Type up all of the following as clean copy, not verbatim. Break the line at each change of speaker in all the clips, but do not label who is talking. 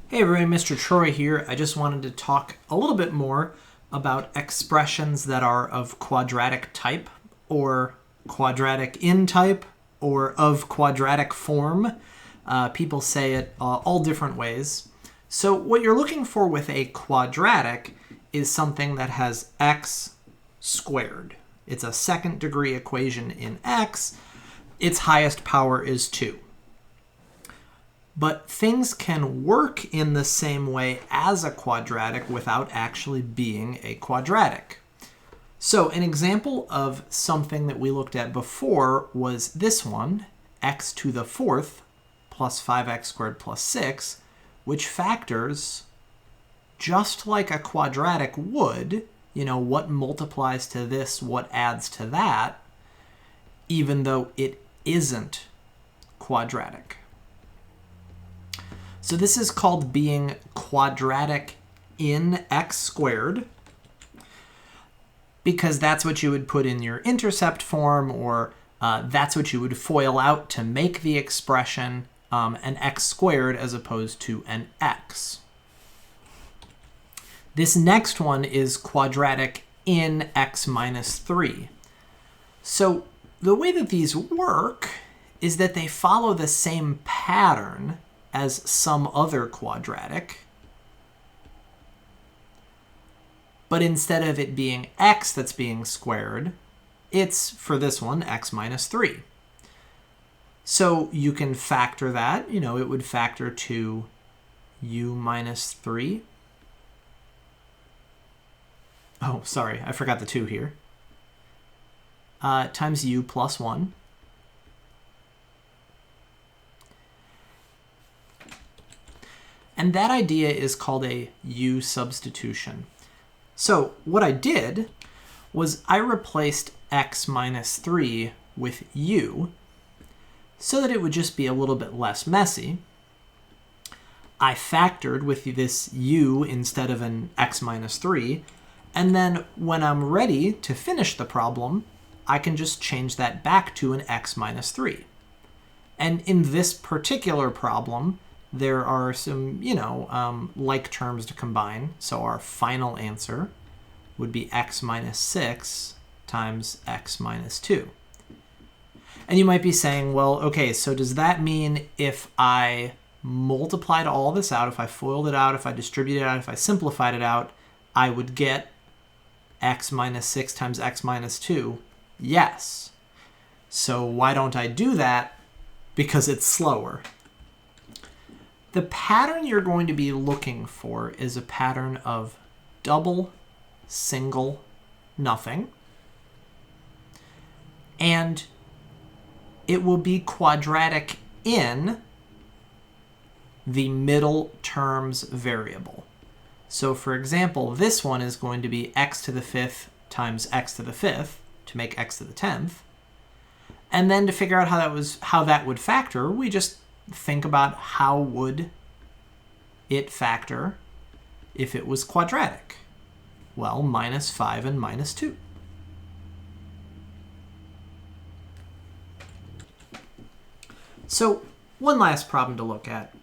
Hey everybody, Mr. Troy here. I just wanted to talk a little bit more about expressions that are of quadratic type, or quadratic in type, or of quadratic form. People say it all different ways. So what you're looking for with a quadratic is something that has x squared. It's a second degree equation in x. Its highest power is 2. But things can work in the same way as a quadratic without actually being a quadratic. So an example of something that we looked at before was this one, x to the fourth plus 5x squared plus 6, which factors just like a quadratic would. You know, what multiplies to this, what adds to that, even though it isn't quadratic. So this is called being quadratic in x squared, because that's what you would put in your intercept form, or that's what you would FOIL out to make the expression an x squared as opposed to an x. This next one is quadratic in x minus 3. So the way that these work is that they follow the same pattern as some other quadratic, but instead of it being x that's being squared, it's, for this one, x minus 3. So you can factor that. You know, it would factor to u minus 3. Oh, sorry, I forgot the 2 here. Times u plus 1. And that idea is called a u substitution. So what I did was I replaced x minus 3 with u so that it would just be a little bit less messy. I factored with this u instead of an x minus 3, and then when I'm ready to finish the problem, I can just change that back to an x minus 3. And in this particular problem, there are some, like terms to combine. So our final answer would be x minus 6 times x minus 2. And you might be saying, well, okay, so does that mean if I multiplied all this out, if I FOILed it out, if I distributed it out, if I simplified it out, I would get x minus 6 times x minus 2? Yes. So why don't I do that? Because it's slower. The pattern you're going to be looking for is a pattern of double, single, nothing. And it will be quadratic in the middle terms variable. So for example, this one is going to be x to the 5th times x to the 5th to make x to the 10th. And then to figure out how that would factor, we just think about how would it factor if it was quadratic. Well, minus 5 and minus 2. So one last problem to look at.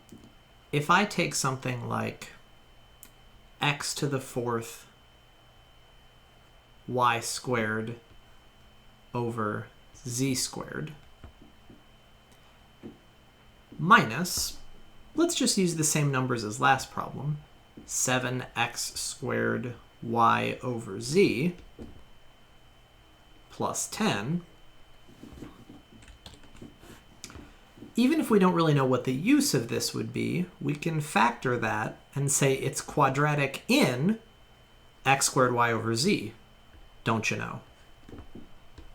If I take something like x to the 4th y squared over z squared minus, let's just use the same numbers as last problem, 7x squared y over z plus 10. Even if we don't really know what the use of this would be, we can factor that and say it's quadratic in x squared y over z, don't you know?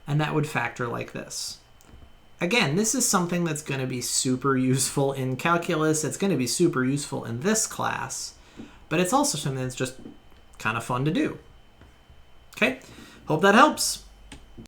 And that would factor like this. Again, this is something that's going to be super useful in calculus. It's going to be super useful in this class, but it's also something that's just kind of fun to do. Okay, hope that helps.